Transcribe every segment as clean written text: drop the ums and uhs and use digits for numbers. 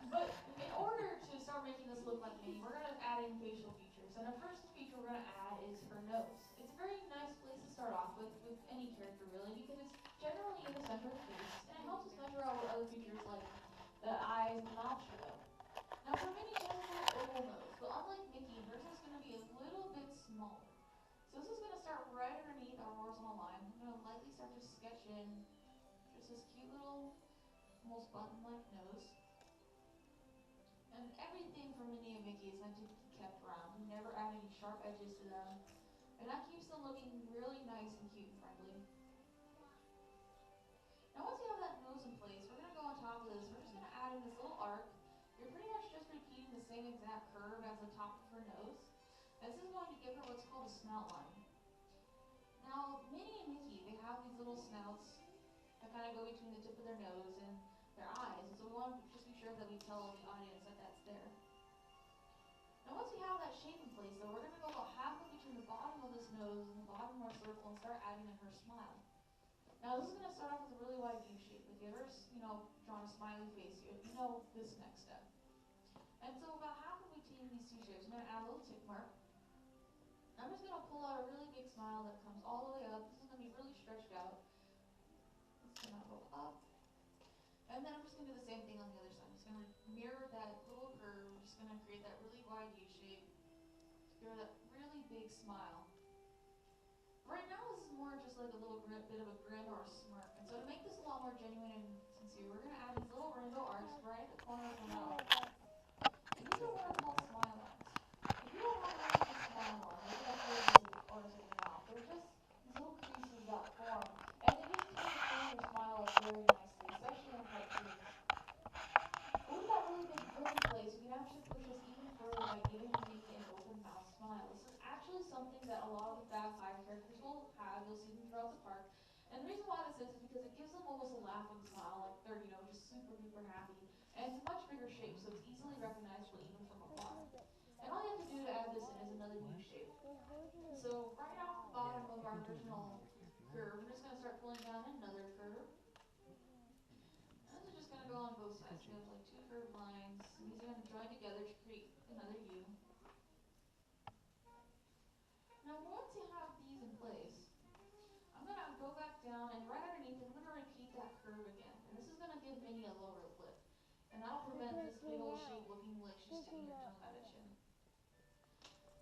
But in order to start making this look like Minnie, we're going to add in facial features. And the first feature we're going to add is her nose. It's a very nice place to start off with any character really, because it's generally in the center of the face, and it helps us measure out what other features like the eyes and the mouth should go. Now for Minnie, she has a little oval nose, but unlike Mickey, hers is going to be a little bit smaller. So this is going to start right underneath our horizontal line. I'm going to lightly start to sketch in just this cute little, almost button-like nose. And everything from Minnie and Mickey is meant to be kept round. We never add any sharp edges to them. And that keeps them looking really nice and cute and friendly. Now once you have that nose in place, we're going to go on top of this. We're just going to add in this little arc. You're pretty much just repeating the same exact curve as the top of her nose. And this is going to give her what's called a snout line. Now, Minnie and Mickey, they have these little snouts that kind of go between the tip of their nose and their eyes. And so we want to just be sure that we tell the audience that that's there. Now once we have that shape in place though, we're going to go about halfway between the bottom of this nose and the bottom of our circle and start adding in her smile. Now this is going to start off with a really wide U shape. If you ever, drawn a smiley face, you know this next step. And so about halfway between these two shapes, I'm going to add a little tick mark. I'm just going to pull out a really big smile that comes all the way up. This is going to be really stretched out. It's going to go up. And then I'm just going to do the same thing on the other side. I'm just going to mirror that little curve. I'm just going to create that really wide U shape. Give her that really big smile. Right now, this is more just like a little bit of a grin or a smirk. And so to make this a lot more genuine and sincere, we're going to add these little rainbow arcs right at the corner of her mouth. And these are what are called smile lines. If you don't have a really big smile line, maybe that's really busy artists in your mouth. They're just these little creases that form. And they just tend to frame your smile up very nicely, especially in cartoons. But with that really big grin in place, we can actually push this even further by giving Mickey an open mouth smile. This is actually something that a lot of the Fab Five characters will have. You'll see them throughout the park. And the reason why this is because it gives them almost a laughing smile, like they're, just super duper happy. And it's a much bigger shape, so it's easily recognizable even from afar. And all you have to do to add this in is another U shape. So right off the bottom of our original curve, we're just going to start pulling down another curve. And this is just going to go on both sides. We have like two curved lines, and these are going to join together to create another U. Now once you have these in place, I'm going to go back down, and right underneath it, I'm going to repeat that curve again. And this is going to give Minnie a lower lip. And that'll prevent this big old shape looking like she's sticking her tongue out at you.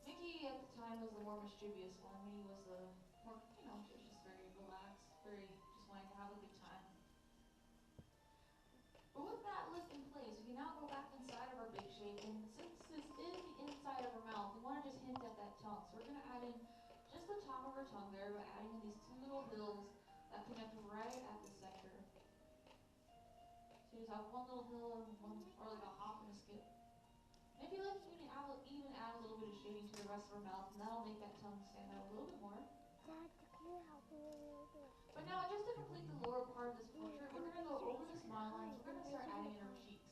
Mickey at the time was the more mischievous one. Minnie was the more, she was just very relaxed, very just wanting to have a good time. But with that lip in place, we can now go back inside of our big shape. And since this is the inside of her mouth, we want to just hint at that tongue. So we're going to add in just the top of her tongue there by adding in these two little hills that connect right at the center. So you just have one little hill and one, or like a hop and a skip. And if you like, you can even add a little bit of shading to the rest of her mouth, and that'll make that tongue stand out a little bit more. Dad, can you help me a little bit? But now, just to complete the lower part of this portrait, we're going to go over the smile lines. We're going to start adding in her cheeks.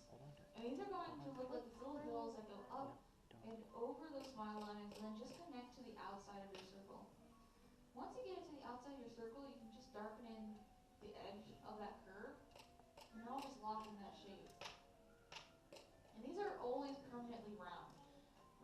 And these are going to look like these little hills that go up and over those smile lines, and then just connect to the outside of your circle. Once you get it to the outside of your circle, you can just darken in the edge of that curve, and they're all just locked in that shape. And these are always permanently round.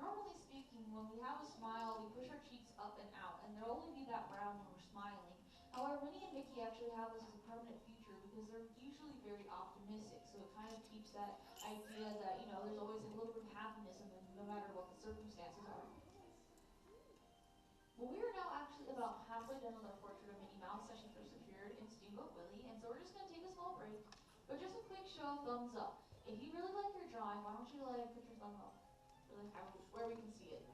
Normally speaking, when we have a smile, we push our cheeks up and out, and they'll only be that round when we're smiling. However, Minnie and Mickey actually have this as a permanent feature because they're usually very optimistic, so it kind of keeps that idea that, there's always a little bit of happiness in them no matter what the circumstances are. Well, we are now actually about halfway done with our portrait of Minnie Mouse as she first appeared in Steamboat Willie, and so we're just going to take a small break, but just a quick show of thumbs up. If you really like your drawing, why don't you put your thumb up, where we can see it.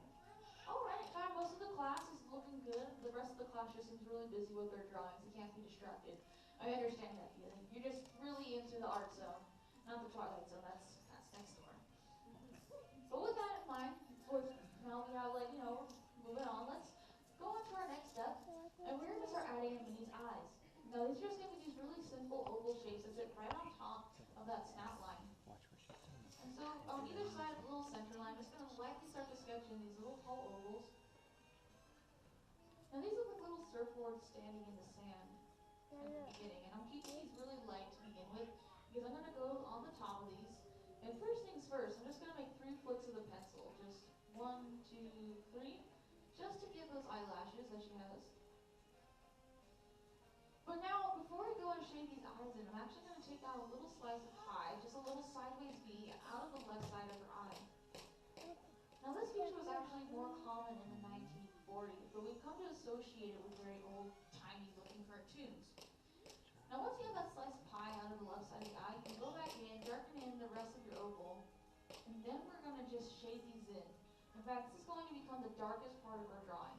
Alright, God, most of the class is looking good. The rest of the class just seems really busy with their drawings. They can't be distracted. I understand that feeling. You're just really into the art zone, not the Twilight Zone. That's next door. But with that in mind, now we have moving on. Let's go on to our next step, and we're going to start adding in Minnie's eyes. Now these are just going to be these really simple oval shapes that sit right on top of that snout line. And so on either side of the little center line, I'm just going to lightly start to sketch in these little tall ovals. Now these look like little surfboards standing in the sand at the beginning, and I'm keeping these really light to begin with because I'm going to go on the top of these. And first thing features that she has. But now, before we go and shade these eyes in, I'm actually going to take out a little slice of pie, just a little sideways V, out of the left side of her eye. Now, this feature was actually more common in the 1940s, but we've come to associate it with very old-timey looking cartoons. Now, once you have that slice of pie out of the left side of the eye, you can go back in, darken in the rest of your oval, and then we're going to just shade these in. In fact, this is going to become the darkest part of our drawing.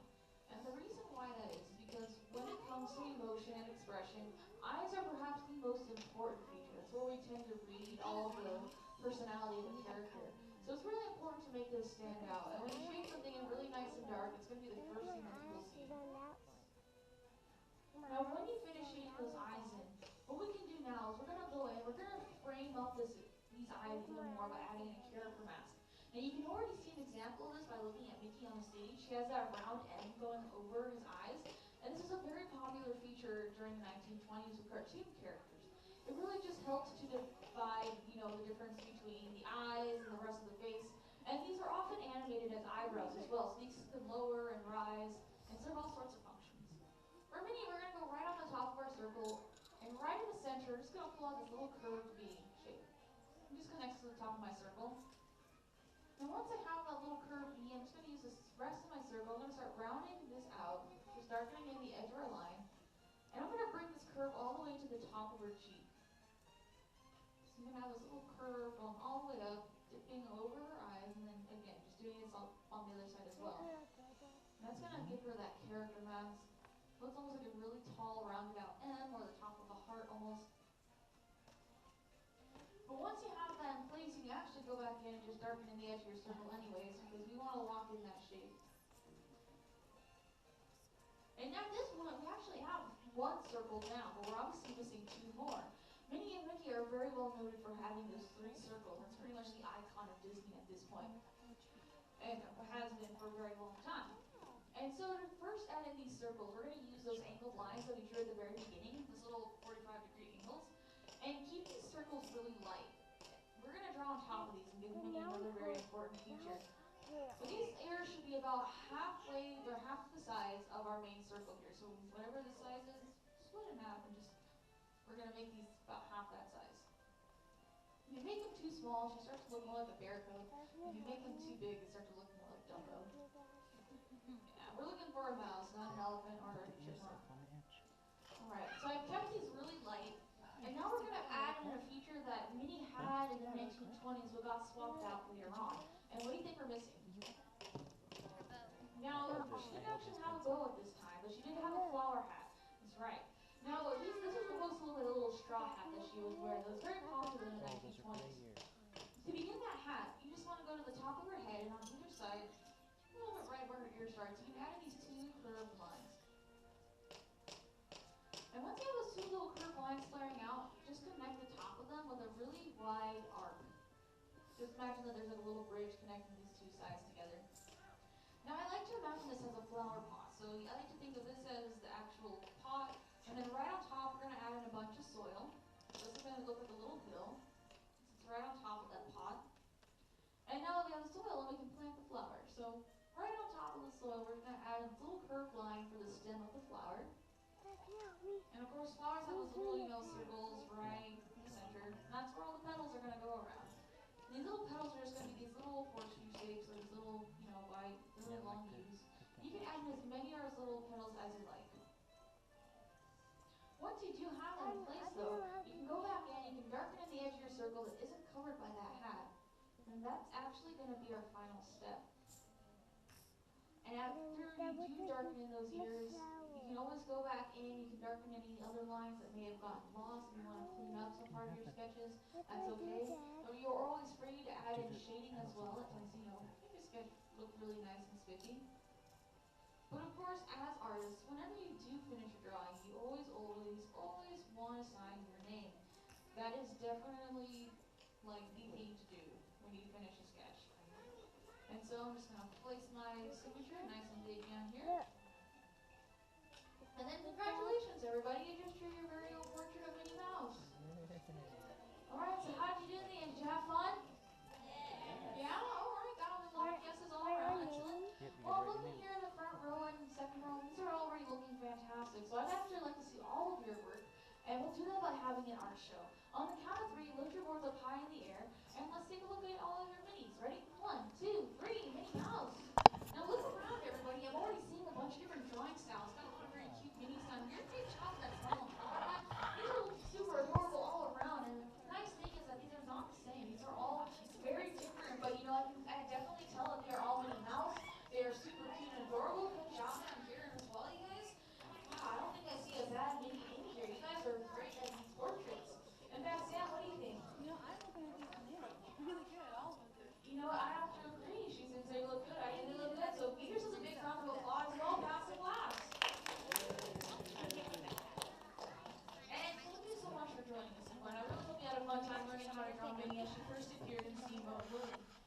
And the reason why that is because when it comes to emotion and expression, eyes are perhaps the most important feature. That's where we tend to read all of the personality of a character. So it's really important to make this stand out. And when you shade something in really nice and dark, it's going to be the first thing that people see. Now, when you finish shading those eyes in, what we can do now is we're going to go in, we're going to frame up these eyes even more by adding in a character mask. Now, you can already see an example of this by looking at Mickey on the stage. She has that round end going over his eyes. And this is a very popular feature during the 1920s with cartoon characters. It really just helps to divide, the difference between the eyes and the rest of the face. And these are often animated as eyebrows as well. So these can lower and rise and serve all sorts of functions. For Minnie, we're going to go right on the top of our circle. And right in the center, we're just going to pull out this little curved V shape. It just connects to the top of my circle. Now once I have that little curved V, I'm just going to use this rest of my circle. I'm going to start rounding this out, just darkening in the edge of our line. And I'm going to bring this curve all the way to the top of her cheek. So I'm going to have this little curve going all the way up, dipping over her eyes, and then again, just doing this on the other side as well. And that's going to give her that character mask. Looks almost like a really tall, rounded out M, or the top of a heart almost. But once you have that in place, you can actually go back in and just darken in the edge of your circle anyways, because we want to lock in that shape. And at this point, we actually have one circle down, but we're obviously missing two more. Minnie and Mickey are very well noted for having those three circles. That's pretty much the icon of Disney at this point. And has been for a very long time. And so to first add in these circles, we're going to use those angled lines that we drew at the very beginning, this little 45-degree angles. And keep these circles really light. We're going to draw on top of these and give Minnie another very important feature. So these ears should be about halfway, or half the size of our main circle here. So whatever the size is, split in half and we're going to make these about half that size. If you make them too small, she starts to look more like a bear cub. If you make them too big, they start to look more like Dumbo. Yeah, we're looking for a mouse, not an elephant or a chipmunk. Alright, so I've kept these really light. And now we're going to add in a feature that Minnie had in the 1920s but got swapped out later on. And what do you think we're missing? Now, she didn't actually have a bow at this time, but she did have a flower hat. That's right. Now, this was supposed to look like a little straw hat that she was wearing. That was very popular in the 1920s. To begin that hat, you just want to go to the top of her head and on either side, a little bit right where her ear starts, you can add in these two curved lines. And once you have those two little curved lines flaring out, just connect the top of them with a really wide arc. Just imagine that there's like a little bridge connecting these two sides together. Now I like to imagine this as a flower pot. So I like to think of this as the actual pot, and then right on top we're going to add in a bunch of soil. So this is going to look like a little hill. It's right on top of that pot. And now that we have the soil, we can plant the flower. So right on top of the soil, we're going to add a little curved line for the stem of the flower. And of course, flowers have those little, circles right in the center. And that's where all the petals are going to go around. And these little petals are just going to be these little horseshoe shapes, or these little, white, really long leaves. You can add in as many or as little petals as you like. Once you do have that in place, though, you can go back in, you can darken in the edge of your circle that isn't covered by that hat. And that's actually going to be our final step. And after you do darken in those ears, you can always go back in, you can darken any other lines that may have gotten lost and you want to clean up some part of your sketches, that's okay. Or you're always free to add in shading as well. It tends to, make your sketch look really nice and spiffy. But of course, as artists, whenever you do finish a drawing, you always want to sign your name. That is definitely like the thing to do when you finish a sketch. And so I'm just going to place my signature nice and big down here. And then congratulations everybody, you just drew your very own portrait of Minnie Mouse. Alright, so how did you do in the end? Did you have fun? Yeah? Alright, got all the long guesses all around, excellent. Well, looking here in the front row and second row, these are having an art show. On the count of 3, lift your boards up high in the air, and let's take a look at all of your minis. Ready? 1, 2, 3, Minnie Mouse. Now look around, everybody. I'm already seeing a bunch of different drawing styles. Got a lot of very cute minis down here. Take shots of that small and fun. These are super adorable all around, and the nice thing is that these are not the same. These are all very different, but you know, I can definitely tell that they are all Minnie Mouse. They are super cute and adorable. Good job down here as well, you guys. Wow, I don't think I see a bad Minnie in here. You guys are great at these portraits. In fact, Sam, what do you think? You know, I think I did really good. All of it. You know, I have to agree. She thinks they look good. I think they look good. So give yourselves a big round of applause. Well, pass the class. And thank you so much for joining us, everyone. I really hope you had a fun time learning how to draw Minnie as she first appeared in Steamboat.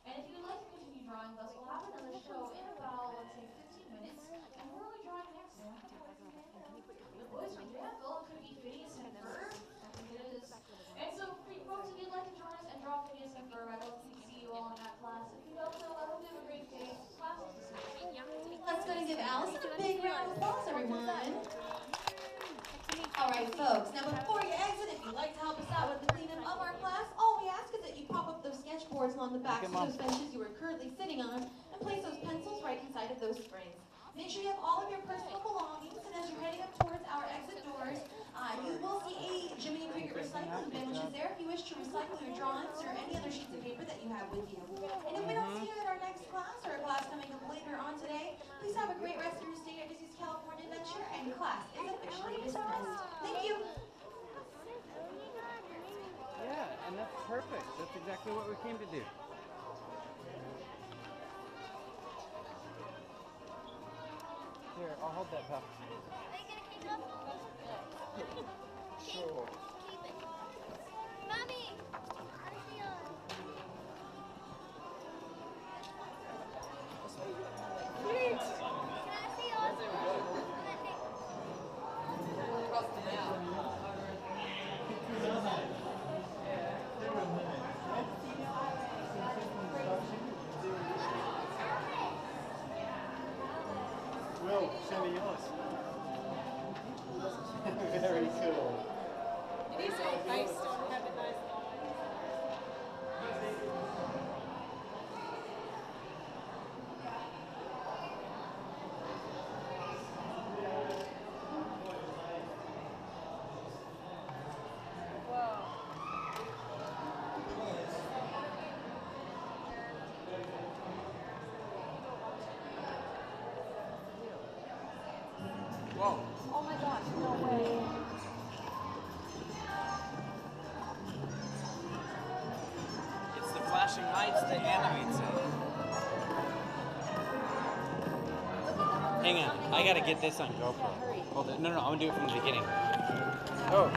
And if you would like to continue drawing with us, we'll have another show in about, let's say, 15 minutes. And where are we drawing next, Sam? The boys from Danville. Could be Phineas and Ferb. I think it is. And so, folks, if you'd like to join us and draw Phineas and Ferb, I'd love to see you all in that class. If you don't know, I hope you have a great day. Class is dismissed. Let's go and give Allison a big round of applause, everyone. All right, folks. Now, before you exit, if you'd like to help us out with the cleanup of our class, all we ask is that you prop up those sketch boards along the backs of those benches you are currently sitting on and place those pencils right inside of those springs. Make sure you have all of your personal belongings, and as you're heading up towards our exit doors, you will see a Jimmy Cricket recycling bin, which is there if you wish to recycle your drawings or any other sheets of paper that you have with you. And if we don't see you at our next class or a class coming up later on today, please have a great rest of your stay at Disney's California Adventure, and class is officially dismissed. Thank you. Yeah, and that's perfect. That's exactly what we came to do. Here, I'll hold that, pal. Are you gonna keep up? Sure. Keep it. Mommy! I see yours. Sweet! Can I see yours? Will, show me yours. Very cool. It is all based on having those Whoa. Oh my gosh, no way. It's the flashing lights that animates it. Hang on, I gotta get this on GoPro. Hold it. No, I'm gonna do it from the beginning. Oh.